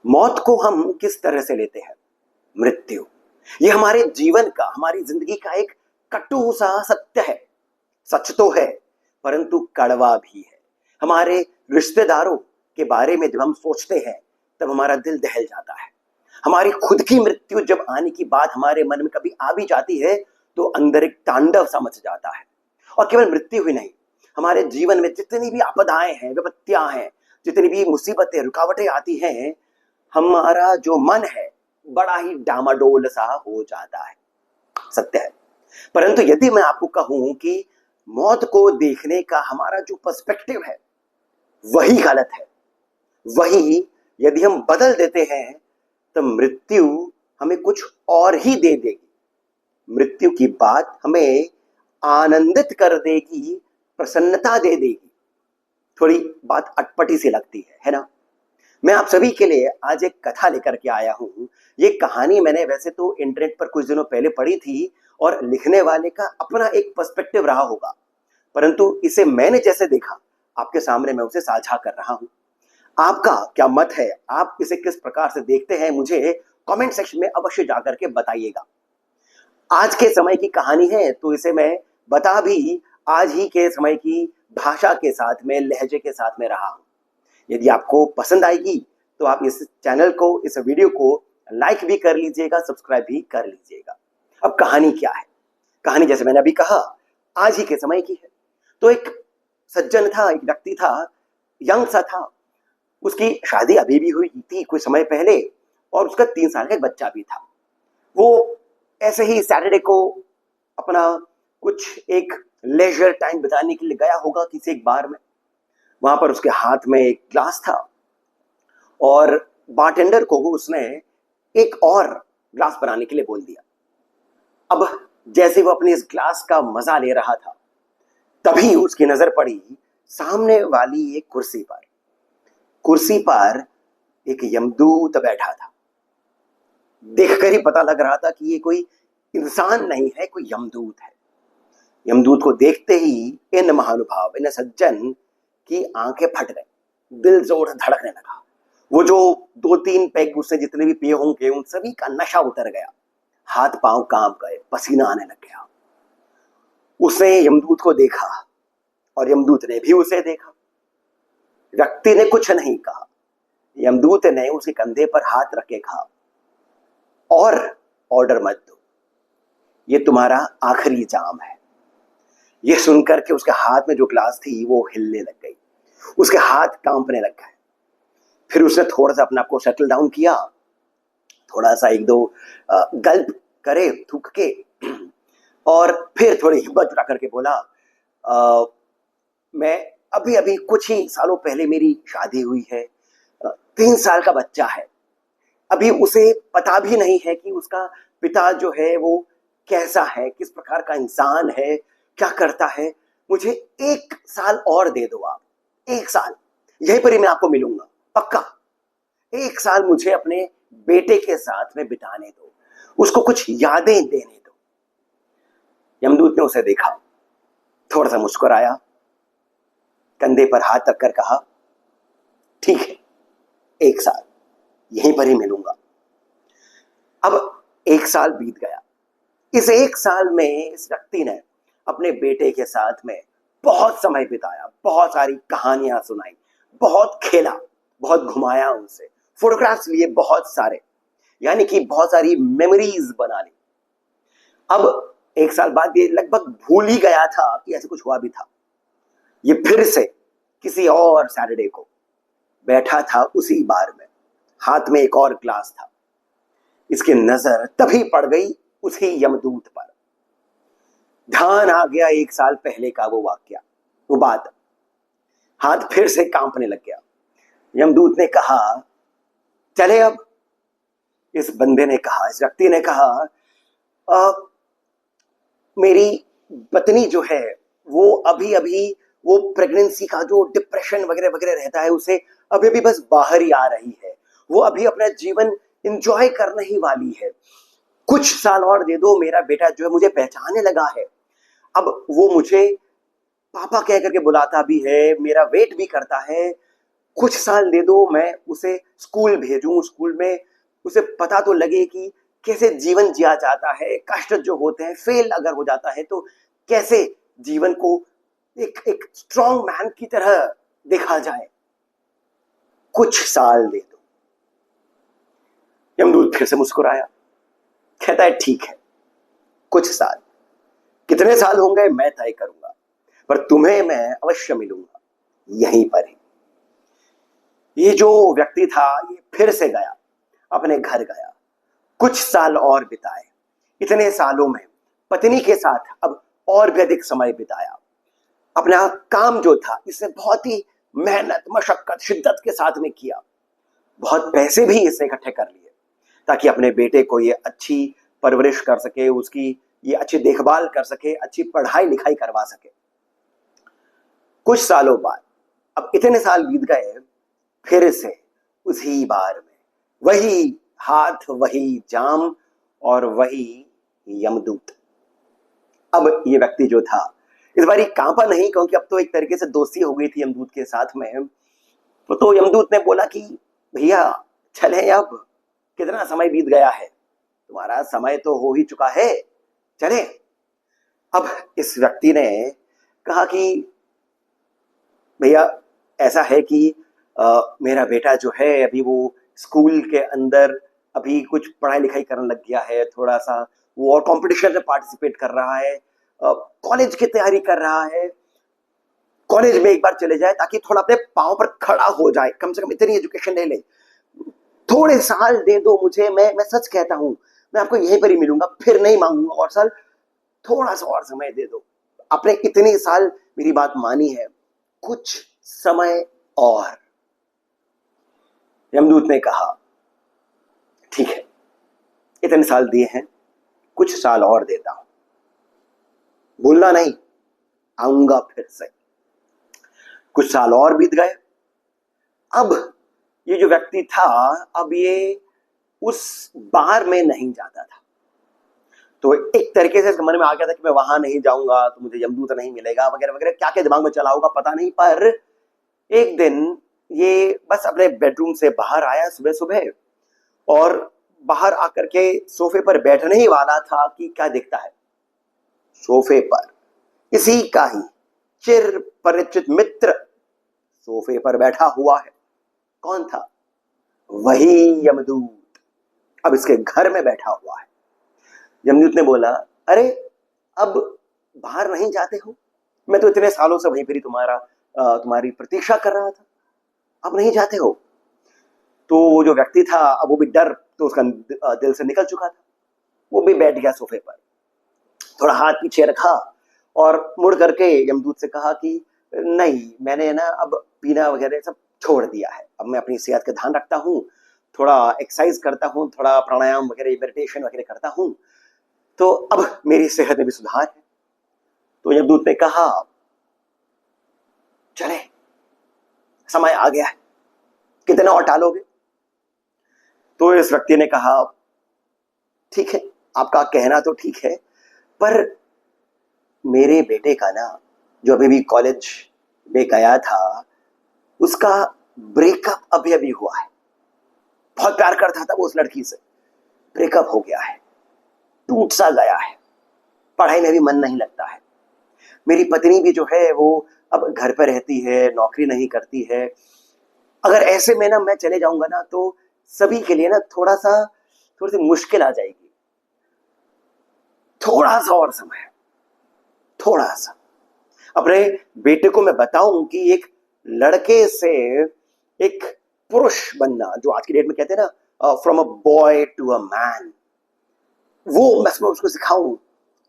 मौत को हम किस तरह से लेते हैं? मृत्यु, ये हमारे जीवन का, हमारी जिंदगी का एक कटु सा सत्य है। सच तो है, परंतु कड़वा भी है। हमारे रिश्तेदारों के बारे में जब हम सोचते हैं तब हमारा दिल दहल जाता है। हमारी खुद की मृत्यु जब आने की बात हमारे मन में कभी आ भी जाती है तो अंदर एक तांडव सा मच जाता है। और केवल मृत्यु ही नहीं, हमारे जीवन में जितनी भी आपदाएं हैं, विपत्तियां हैं, जितनी भी मुसीबतें, रुकावटें आती हैं, हमारा जो मन है बड़ा ही डामाडोल सा हो जाता है। सत्य है। परंतु यदि मैं आपको कहूं कि मौत को देखने का हमारा जो पर्सपेक्टिव है वही गलत है, वही यदि हम बदल देते हैं तो मृत्यु हमें कुछ और ही दे देगी। मृत्यु की बात हमें आनंदित कर देगी, प्रसन्नता दे देगी। थोड़ी बात अटपटी सी लगती है ना? मैं आप सभी के लिए आज एक कथा लेकर के आया हूं। ये कहानी मैंने वैसे तो इंटरनेट पर कुछ दिनों पहले पढ़ी थी और लिखने वाले का अपना एक पर्सपेक्टिव रहा होगा, परंतु इसे मैंने जैसे देखा आपके सामने मैं उसे साझा कर रहा हूं। आपका क्या मत है? आप इसे किस प्रकार से देखते हैं? मुझे कमेंट सेक्शन में अवश्य जाकर के बताइएगा। आज के समय की कहानी है तो इसे मैं बता भी आज ही के समय की भाषा के साथ में, लहजे के साथ में रहा हूं। यदि आपको पसंद आएगी तो आप इस चैनल को, इस वीडियो को लाइक भी कर लीजिएगा, सब्सक्राइब भी कर लीजिएगा। अब कहानी क्या है? कहानी जैसे मैंने अभी कहा आज ही के समय की है। तो एक सज्जन था, एक व्यक्ति था, यंग सा था। उसकी शादी अभी भी हुई थी कुछ समय पहले और उसका 3 साल का एक बच्चा भी था। वो ऐसे ही सैटरडे को अपना कुछ एक लेजर टाइम बिताने के लिए गया होगा किसी एक बार में। वहां पर उसके हाथ में एक ग्लास था और बारटेंडर को उसने एक और ग्लास बनाने के लिए बोल दिया। अब जैसे वो अपने इस ग्लास का मजा ले रहा था तभी उसकी नजर पड़ी सामने वाली एक कुर्सी पर। कुर्सी पर एक यमदूत बैठा था। देखकर ही पता लग रहा था कि ये कोई इंसान नहीं है, कोई यमदूत है। यमदूत को देखते ही इन महानुभाव, इन सज्जन की आंखें फट गई, दिल जोर धड़कने लगा। वो जो 2-3 पैग उसने जितने भी पिए होंगे उन सभी का नशा उतर गया। हाथ पांव कांप गए, पसीना आने लग गया। उसने यमदूत को देखा और यमदूत ने भी उसे देखा। व्यक्ति ने कुछ नहीं कहा। यमदूत ने उसके कंधे पर हाथ रख के कहा, और ऑर्डर मत दो, ये तुम्हारा आखिरी जाम है। ये सुनकर के उसके हाथ में जो ग्लास थी वो हिलने लग गई, उसके हाथ कांपने लग गए। फिर उसने थोड़ा सा अपने आप को सेटल डाउन किया, थोड़ा सा 1-2 गल्प करे थूक के, और फिर थोड़ी हिम्मत जुटा करके बोला, मैं अभी अभी कुछ ही सालों पहले मेरी शादी हुई है, 3 साल का बच्चा है। अभी उसे पता भी नहीं है कि उसका पिता जो है वो कैसा है, किस प्रकार का इंसान है, क्या करता है। मुझे 1 साल और दे दो आप, 1 साल यहीं पर ही मैं आपको मिलूंगा पक्का। 1 साल मुझे अपने बेटे के साथ में बिताने दो, उसको कुछ यादें देने दो। यमदूत ने उसे देखा, थोड़ा सा मुस्कुराया, कंधे पर हाथ रखकर कहा, ठीक है 1 साल यहीं पर ही मिलूंगा। अब 1 साल बीत गया। इस 1 साल में इस व्यक्ति ने अपने बेटे के साथ में बहुत समय बिताया, बहुत सारी कहानियां सुनाई, बहुत खेला, बहुत घुमाया, उनसे फोटोग्राफ्स लिए बहुत सारे, यानी कि बहुत सारी मेमोरीज बना ली। अब 1 साल बाद ये लगभग भूल ही गया था कि ऐसा कुछ हुआ भी था। ये फिर से किसी और सैटरडे को बैठा था उसी बार में, हाथ में एक और ग्लास था। इसकी नजर तभी पड़ गई उसी यमदूत पर। ध्यान आ गया 1 साल पहले का वो वाक्या, वो बात। हाथ फिर से कांपने लग गया। यमदूत ने कहा, चले अब। इस बंदे ने कहा, इस व्यक्ति ने कहा, मेरी पत्नी जो है वो अभी अभी वो प्रेगनेंसी का जो डिप्रेशन वगैरह वगैरह रहता है उसे अभी अभी बस बाहर ही आ रही है। वो अभी अपना जीवन एंजॉय करने ही वाली है। कुछ साल और दे दो, मेरा बेटा जो है मुझे पहचानने लगा है। अब वो मुझे पापा कह करके बुलाता भी है, मेरा वेट भी करता है। कुछ साल दे दो, मैं उसे स्कूल भेजूं, स्कूल में उसे पता तो लगे कि कैसे जीवन जिया जाता है, कष्ट जो होते हैं, फेल अगर हो जाता है तो कैसे जीवन को एक एक स्ट्रॉन्ग मैन की तरह देखा जाए। कुछ साल दे दो। यमदूत फिर से मुस्कुराया, कहता है ठीक है, कुछ साल, कितने साल होंगे मैं तय करूंगा, पर तुम्हें मैं अवश्य मिलूंगा यहीं पर ही। ये जो व्यक्ति था ये फिर से गया, अपने घर गया, कुछ साल और बिताए। इतने सालों में पत्नी के साथ अब और भी अधिक समय बिताया। अपना काम जो था इसे बहुत ही मेहनत, मशक्कत, शिद्दत के साथ में किया। बहुत पैसे भी इसे इकट्ठे कर लिए ताकि अपने बेटे को ये अच्छी परवरिश कर सके, उसकी ये अच्छी देखभाल कर सके, अच्छी पढ़ाई लिखाई करवा सके। कुछ सालों बाद, अब इतने साल बीत गए, फिर से उसी बार में वही हाथ, वही जाम और वही यमदूत। अब ये व्यक्ति जो था इस बार कांपा नहीं, क्योंकि अब तो एक तरीके से दोस्ती हो गई थी यमदूत के साथ में। तो यमदूत ने बोला कि भैया चले, अब कितना समय बीत गया है, तुम्हारा समय तो हो ही चुका है, चले। अब इस व्यक्ति ने कहा कि भैया ऐसा है कि मेरा बेटा जो है अभी वो स्कूल के अंदर अभी कुछ पढ़ाई लिखाई करने लग गया है, थोड़ा सा वो और कंपटीशन में पार्टिसिपेट कर रहा है, कॉलेज की तैयारी कर रहा है। कॉलेज में एक बार चले जाए ताकि थोड़ा अपने पांव पर खड़ा हो जाए, कम से कम इतनी एजुकेशन ले ले। थोड़े साल दे दो मुझे, मैं सच कहता हूं, मैं आपको यहीं पर ही मिलूंगा, फिर नहीं मांगूंगा और साल, थोड़ा सा और समय दे दो। आपने इतने साल मेरी बात मानी है, कुछ समय और। यमदूत ने कहा ठीक है, इतने साल दिए हैं, कुछ साल और देता हूं, भूलना नहीं, आऊंगा फिर से। कुछ साल और बीत गए। अब ये जो व्यक्ति था, अब ये उस बार में नहीं जाता था। तो एक तरीके से इसके मन में आ गया था कि मैं वहां नहीं जाऊंगा तो मुझे यमदूत नहीं मिलेगा, वगैरह वगैरह, क्या क्या दिमाग में चला होगा पता नहीं। पर एक दिन ये बस अपने बेडरूम से बाहर आया सुबह सुबह, और बाहर आकर के सोफे पर बैठने ही वाला था कि क्या दिखता है, सोफे पर इसी का ही चिर परिचित मित्र सोफे पर बैठा हुआ है। कौन था? वही यमदूत, अब इसके घर में बैठा हुआ है। यमदूत ने बोला, अरे अब बाहर नहीं जाते हो? मैं तो इतने सालों से वहीं पर ही तुम्हारी प्रतीक्षा कर रहा था, अब नहीं जाते हो? तो वो जो व्यक्ति था, अब वो भी डर तो उसका दिल से निकल चुका था, वो भी बैठ गया सोफे पर, थोड़ा हाथ पीछे रखा और मुड़ करके यमदूत से कहा कि नहीं, मैंने ना अब पीना वगैरह सब छोड़ दिया है, अब मैं अपनी सेहत का ध्यान रखता हूँ, थोड़ा एक्सरसाइज करता हूँ, थोड़ा प्राणायाम वगैरह, मेडिटेशन वगैरह करता हूँ, तो अब मेरी सेहत में भी सुधार है। तो यमदूत ने कहा चले, समय आ गया है, कितना और टालोगे? तो इस व्यक्ति ने कहा ठीक है, आपका कहना तो ठीक है, पर मेरे बेटे का ना, जो अभी भी कॉलेज में गया था, उसका ब्रेकअप अभी अभी हुआ है। बहुत प्यार करता था वो उस लड़की से, ब्रेकअप हो गया है, टूट सा गया है, पढ़ाई में भी मन नहीं लगता है। मेरी पत्नी भी जो है वो अब घर पर रहती है, नौकरी नहीं करती है। अगर ऐसे में ना मैं चले जाऊंगा ना तो सभी के लिए ना थोड़ी सी मुश्किल आ जाएगी। थोड़ा सा और समय, थोड़ा सा अपने बेटे को मैं बताऊं कि एक लड़के से एक पुरुष बनना, जो आज की डेट में कहते हैं ना from a boy to a man, वो मैं उसको सिखाऊं,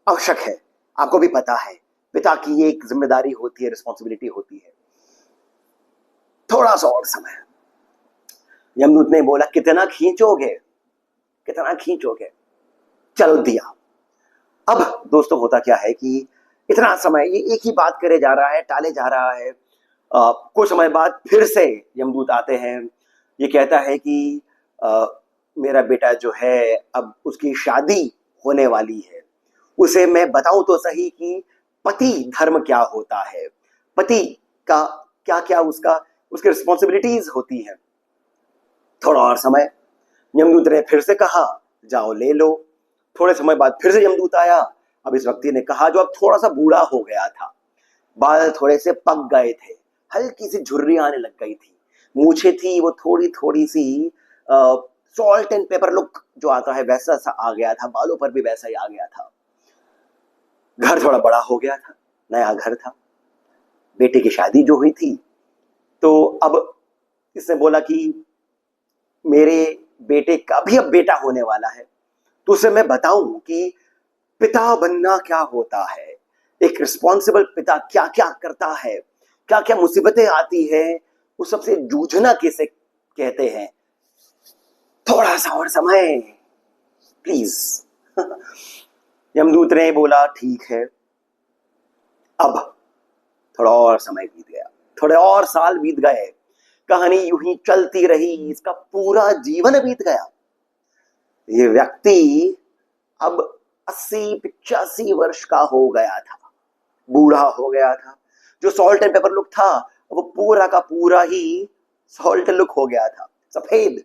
आवश्यक है। आपको भी पता है पिता की ये एक जिम्मेदारी होती है, रिस्पॉन्सिबिलिटी होती है। थोड़ा सा और समय। यमदूत ने बोला कितना खींचोगे, कितना खींचोगे? चल दिया। अब दोस्तों होता क्या है कि इतना समय ये एक ही बात करे जा रहा है, टाले जा रहा है। कुछ समय बाद फिर से यमदूत आते हैं, ये कहता है कि मेरा बेटा जो है अब उसकी शादी होने वाली है, उसे मैं बताऊं तो सही कि पति धर्म क्या होता है, पति का क्या क्या उसका उसकी रिस्पॉन्सिबिलिटीज होती हैं। थोड़ा और समय, यमदूत ने फिर से कहा जाओ ले लो। थोड़े समय बाद फिर से यमदूत आया। अब इस व्यक्ति ने कहा, जो अब थोड़ा सा बूढ़ा हो गया था, बाल थोड़े से पक गए थे, हल्की सी झुर्री आने लग गई थी, मूछें थी वो थोड़ी थोड़ी सी सॉल्ट एंड पेपर लुक जो आता है वैसा सा आ गया था, बालों पर भी वैसा ही आ गया था। घर थोड़ा बड़ा हो गया था, नया घर था, बेटे की शादी जो हुई थी। तो अब इसने बोला कि मेरे बेटे का भी अब बेटा होने वाला है, तो उसे मैं बताऊं कि पिता बनना क्या होता है, एक रिस्पॉन्सिबल पिता क्या क्या करता है, क्या क्या मुसीबतें आती है, उस सबसे जूझना किसे कहते हैं। थोड़ा सा और समय प्लीज। यमदूत ने बोला ठीक है। अब थोड़ा और समय बीत गया, थोड़े और साल बीत गए, कहानी यूं ही चलती रही, इसका पूरा जीवन बीत गया। ये व्यक्ति अब 80-85 वर्ष का हो गया था, बूढ़ा हो गया था। जो सॉल्ट एंड पेपर लुक था वो पूरा का पूरा ही सॉल्ट लुक हो गया था। सफेद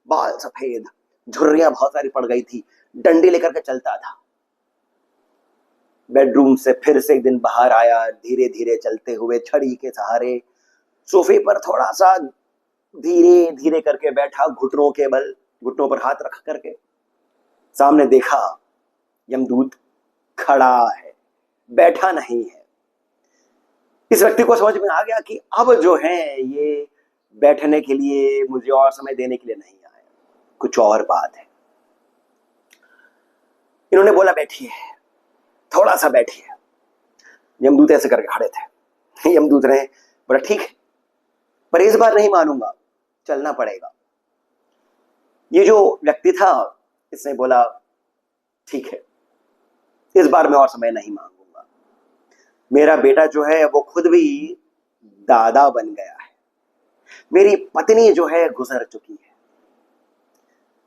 बाल, सफेद झुर्रियां बहुत सारी पड़ गई थी, डंडी लेकर के चलता था। बेडरूम से फिर से एक दिन बाहर आया, धीरे धीरे चलते हुए छड़ी के सहारे सोफे पर थोड़ा सा धीरे धीरे करके बैठा, घुटनों के बल, घुटनों पर हाथ रख करके। सामने देखा यमदूत खड़ा है, बैठा नहीं है। इस व्यक्ति को समझ में आ गया कि अब जो है ये बैठने के लिए, मुझे और समय देने के लिए नहीं आया, कुछ और बात है। इन्होंने बोला बैठिए, थोड़ा सा बैठिए। यमदूत ऐसे करके खड़े थे। यमदूत ने बोला ठीक है, पर इस बार नहीं मानूंगा, चलना पड़ेगा। ये जो व्यक्ति था इसने बोला ठीक है, इस बार मैं और समय नहीं मांगूंगा। मेरा बेटा जो है वो खुद भी दादा बन गया है, मेरी पत्नी जो है गुजर चुकी है,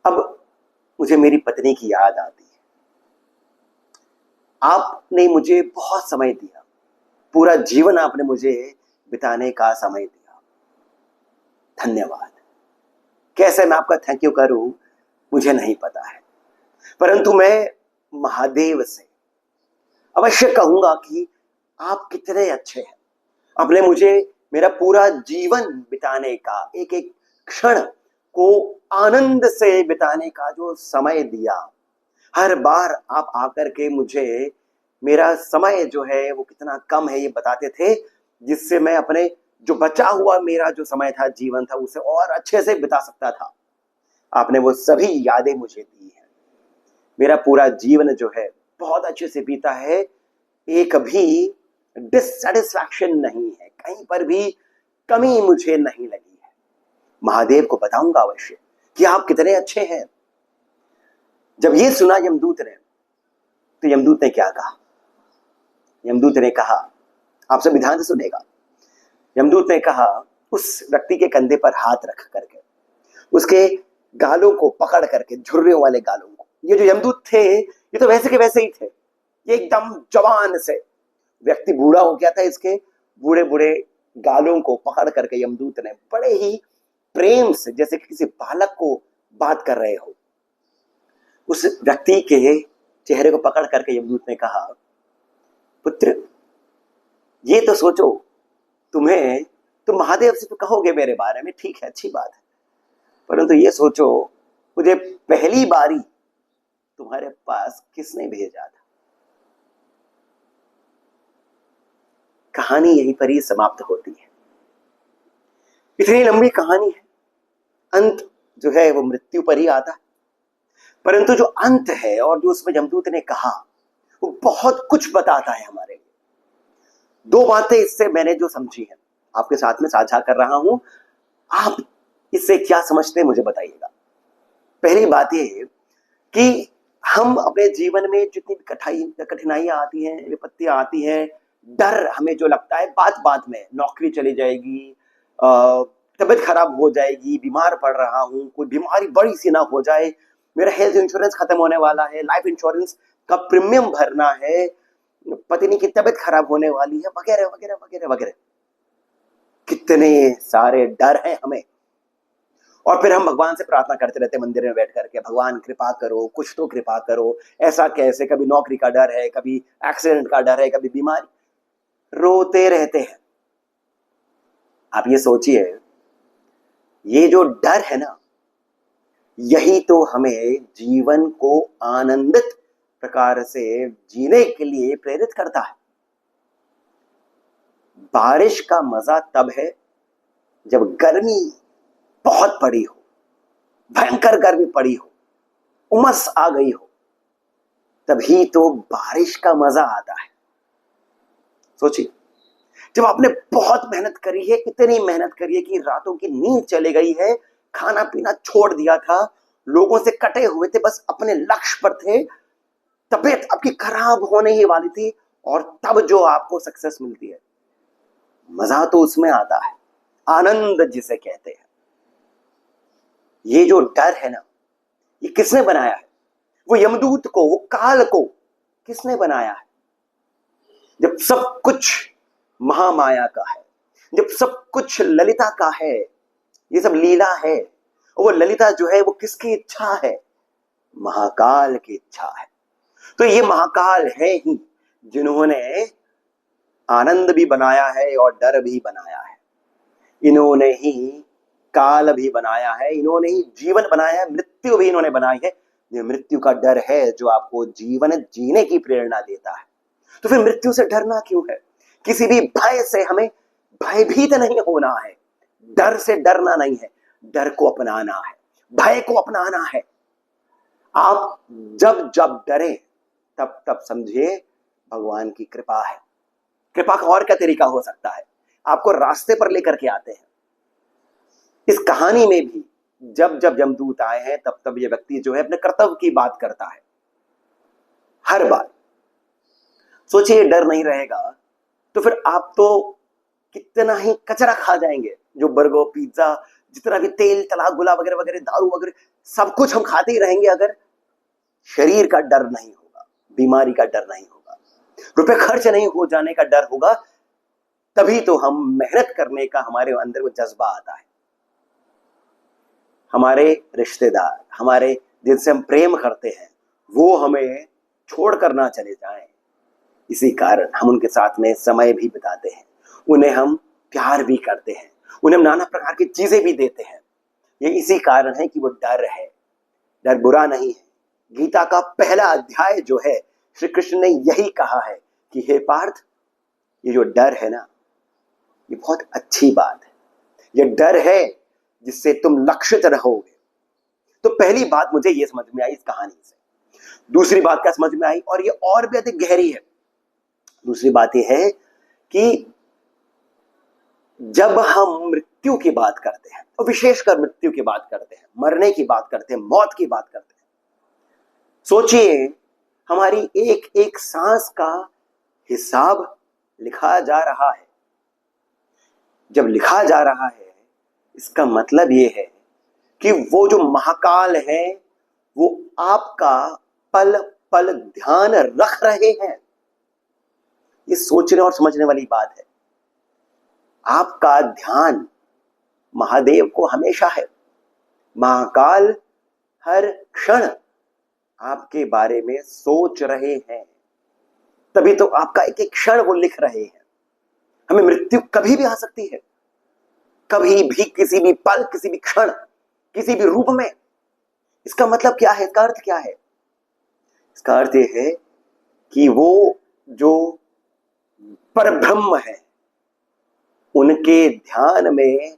अब मुझे मेरी पत्नी की याद आती है। आपने मुझे बहुत समय दिया, पूरा जीवन आपने मुझे बिताने का समय दिया, धन्यवाद। कैसे मैं आपका थैंक यू करूं मुझे नहीं पता है, परंतु मैं महादेव से अवश्य कहूंगा कि आप कितने अच्छे हैं। आपने मुझे मेरा पूरा जीवन बिताने का, एक एक क्षण को आनंद से बिताने का जो समय दिया, हर बार आप आकर के मुझे मेरा समय जो है वो कितना कम है ये बताते थे, जिससे मैं अपने जो बचा हुआ मेरा जो समय था, जीवन था, उसे और अच्छे से बिता सकता था। आपने वो सभी यादें मुझे दी हैं। मेरा पूरा जीवन जो है बहुत अच्छे से बीता है, एक भी डिससेटिस्फैक्शन नहीं है, कहीं पर भी कमी मुझे नहीं लगी है। महादेव को बताऊंगा अवश्य कि आप कितने अच्छे हैं। जब ये सुना यमदूत ने, तो यमदूत ने क्या कहा? यमदूत ने कहा, आप सब ध्यान से सुनेगा। यमदूत ने कहा, उस व्यक्ति के कंधे पर हाथ रख करके, उसके गालों को पकड़ करके, झुर्रियों वाले गालों को, ये जो यमदूत थे ये तो वैसे के वैसे ही थे, ये एकदम जवान से, व्यक्ति बूढ़ा हो गया था, इसके बूढ़े बूढ़े गालों को पकड़ करके यमदूत ने बड़े ही प्रेम से, जैसे किसी बालक को बात कर रहे हो, उस व्यक्ति के चेहरे को पकड़ करके यमदूत ने कहा, पुत्र ये तो सोचो, तुम महादेव से तो कहोगे मेरे बारे में, ठीक है, अच्छी बात है, परंतु ये सोचो मुझे पहली बारी तुम्हारे पास किसने भेजा था? कहानी यहीं पर ही समाप्त होती है। इतनी लंबी कहानी है, अंत जो है वो मृत्यु पर ही आता है, परंतु जो अंत है और जो उसमें यमदूत ने कहा वो बहुत कुछ बताता है हमारे लिए। दो बातें इससे मैंने जो समझी है आपके साथ में साझा कर रहा हूं, आप इससे क्या समझते हैं मुझे बताइएगा। पहली बात यह कि हम अपने जीवन में जितनी कठिनाइयां आती हैं, विपत्तियां आती हैं, डर हमें जो लगता है बात बात में, नौकरी चली जाएगी, तबीयत खराब हो जाएगी, बीमार पड़ रहा हूं, कोई बीमारी बड़ी सी ना हो जाए, मेरा हेल्थ इंश्योरेंस खत्म होने वाला है, लाइफ इंश्योरेंस का प्रीमियम भरना है, पत्नी की तबीयत खराब होने वाली है, वगैरह वगैरह वगैरह वगैरह। कितने सारे डर हैं हमें, और फिर हम भगवान से प्रार्थना करते रहते मंदिर में बैठ करके, भगवान कृपा करो, कुछ तो कृपा करो। ऐसा कैसे, कभी नौकरी का डर है, कभी एक्सीडेंट का डर है, कभी बीमारी, रोते रहते हैं। आप ये सोचिए, ये जो डर है ना, यही तो हमें जीवन को आनंदित प्रकार से जीने के लिए प्रेरित करता है। बारिश का मजा तब है जब गर्मी बहुत पड़ी हो, भयंकर गर्मी पड़ी हो, उमस आ गई हो, तभी तो बारिश का मजा आता है। सोचिए, जब आपने बहुत मेहनत करी है, इतनी मेहनत करी है कि रातों की नींद चली गई है, खाना पीना छोड़ दिया था, लोगों से कटे हुए थे, बस अपने लक्ष्य पर थे, तबीयत आपकी खराब होने ही वाली थी, और तब जो आपको सक्सेस मिलती है, मजा तो उसमें आता है, आनंद जिसे कहते हैं। ये जो डर है ना, ये किसने बनाया है? वो यमदूत को, वो काल को किसने बनाया है? जब सब कुछ महामाया का है, जब सब कुछ ललिता का है, ये सब लीला है, वो ललिता जो है वो किसकी इच्छा है? महाकाल की इच्छा है। तो ये महाकाल है ही जिन्होंने आनंद भी बनाया है और डर भी बनाया है। इन्होंने ही काल भी बनाया है, इन्होंने ही जीवन बनाया है, मृत्यु भी इन्होंने बनाई है। ये मृत्यु का डर है जो आपको जीवन जीने की प्रेरणा देता है। तो फिर मृत्यु से डरना क्यों है? किसी भी भय से हमें भयभीत नहीं होना है, डर से डरना नहीं है, डर को अपनाना है, भय को अपनाना है। आप जब जब डरे तब तब समझिए भगवान की कृपा है। कृपा का और क्या तरीका हो सकता है? आपको रास्ते पर लेकर के आते हैं। इस कहानी में भी जब जब यमदूत आए हैं तब तब ये व्यक्ति जो है अपने कर्तव्य की बात करता है। हर बार सोचिए, डर नहीं रहेगा तो फिर आप तो कितना ही कचरा खा जाएंगे, जो बर्गर, पिज्जा, जितना भी तेल तला गुला वगैरह वगैरह, दारू वगैरह, सब कुछ हम खाते ही रहेंगे अगर शरीर का डर नहीं होगा, बीमारी का डर नहीं होगा, रुपए खर्च नहीं हो जाने का डर होगा। तभी तो हम मेहनत करने का हमारे अंदर वो जज्बा आता है। हमारे रिश्तेदार, हमारे जिनसे हम प्रेम करते हैं, वो हमें छोड़कर ना चले जाएं, इसी कारण हम उनके साथ में समय भी बिताते हैं, उन्हें हम प्यार भी करते हैं, उन्हें हम नाना प्रकार की चीजें भी देते हैं। ये इसी कारण है कि वो डर है। डर बुरा नहीं है। गीता का पहला अध्याय जो है, श्री कृष्ण ने यही कहा है कि हे पार्थ, ये जो डर है ना, ये बहुत अच्छी बात है। ये डर है जिससे तुम लक्षित रहोगे। तो पहली बात मुझे ये समझ में आई इस कहानी से। दूसरी बात क्या समझ में आई, और ये और भी अधिक गहरी है। दूसरी बात ये है कि जब हम मृत्यु की बात करते हैं, और विशेषकर मृत्यु की बात करते हैं, मरने की बात करते हैं, मौत की बात करते हैं, सोचिए हमारी एक एक सांस का हिसाब लिखा जा रहा है। जब लिखा जा रहा है, इसका मतलब ये है कि वो जो महाकाल है वो आपका पल पल ध्यान रख रहे हैं। ये सोचने और समझने वाली बात है। आपका ध्यान महादेव को हमेशा है। महाकाल हर क्षण आपके बारे में सोच रहे हैं, तभी तो आपका एक एक क्षण वो लिख रहे हैं। हमें मृत्यु कभी भी आ सकती है, कभी भी, किसी भी पल, किसी भी क्षण, किसी भी रूप में। इसका मतलब क्या है? इसका अर्थ क्या है? इसका अर्थ यह है कि वो जो परब्रह्म है, उनके ध्यान में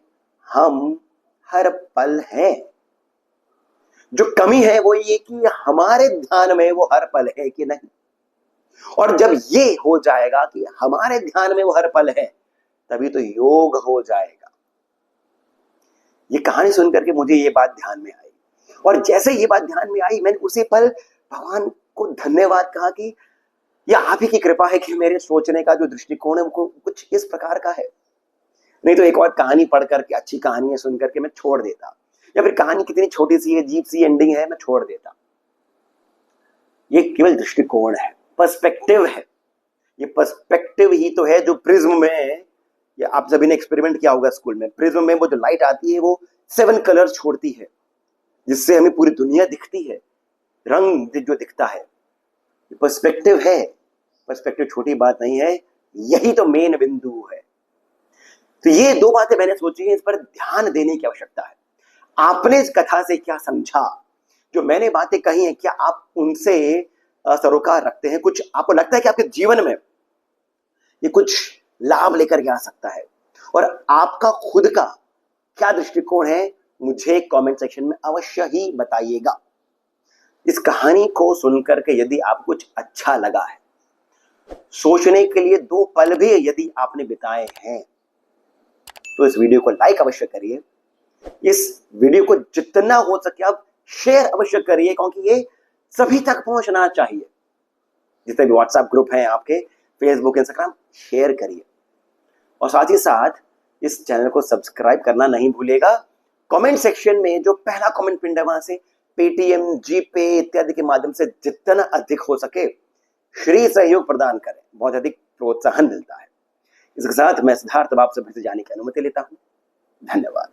हम हर पल हैं। जो कमी है वो ये कि हमारे ध्यान में वो हर पल है कि नहीं। और जब ये हो जाएगा कि हमारे ध्यान में वो हर पल है, तभी तो योग हो जाएगा। ये कहानी सुनकर के मुझे ये बात ध्यान में आई, और जैसे ये बात ध्यान में आई, मैंने उसी पल भगवान को धन्यवाद कहा कि यह आप ही की कृपा है कि मेरे सोचने का जो दृष्टिकोण है वो कुछ इस प्रकार का है। नहीं तो एक और कहानी पढ़ करके, अच्छी कहानी है सुन करके मैं छोड़ देता, या फिर कहानी कितनी छोटी सी है, अजीब सी एंडिंग है, मैं छोड़ देता। ये केवल दृष्टिकोण है, पर्सपेक्टिव है। ये पर्सपेक्टिव ही तो है जो प्रिज्म में या आप सभी ने एक्सपेरिमेंट किया होगा स्कूल में, प्रिज्म में वो जो लाइट आती है वो 7 कलर छोड़ती है, जिससे हमें पूरी दुनिया दिखती है, रंग जो दिखता है। पर्सपेक्टिव है, पर्सपेक्टिव छोटी बात नहीं है, यही तो मेन बिंदु है। तो ये 2 बातें मैंने सोची है, इस पर ध्यान देने की आवश्यकता है। आपने इस कथा से क्या समझा? जो मैंने बातें कही हैं, क्या आप उनसे सरोकार रखते हैं? कुछ आपको लगता है कि आपके जीवन में ये कुछ लाभ लेकर के आ सकता है? और आपका खुद का क्या दृष्टिकोण है, मुझे कमेंट सेक्शन में अवश्य ही बताइएगा। इस कहानी को सुनकर के यदि आपको कुछ अच्छा लगा है, सोचने के लिए 2 पल भी यदि आपने बिताए हैं, तो इस वीडियो को लाइक अवश्य करिए। इस वीडियो को जितना हो सके आप शेयर अवश्य करिए, क्योंकि ये सभी तक पहुंचना चाहिए। जितने भी व्हाट्सएप ग्रुप हैं आपके, फेसबुक, इंस्टाग्राम, शेयर करिए। और साथ ही साथ इस चैनल को सब्सक्राइब करना नहीं भूलिएगा। कमेंट सेक्शन में जो पहला कमेंट पिन है, वहां से पेटीएम, जीपे इत्यादि के माध्यम से जितना अधिक हो सके श्री सहयोग प्रदान करें, बहुत अधिक प्रोत्साहन मिलता है। इसके साथ मैं सिद्धार्थ अब आपसे फिर से जाने की अनुमति लेता हूं। धन्यवाद।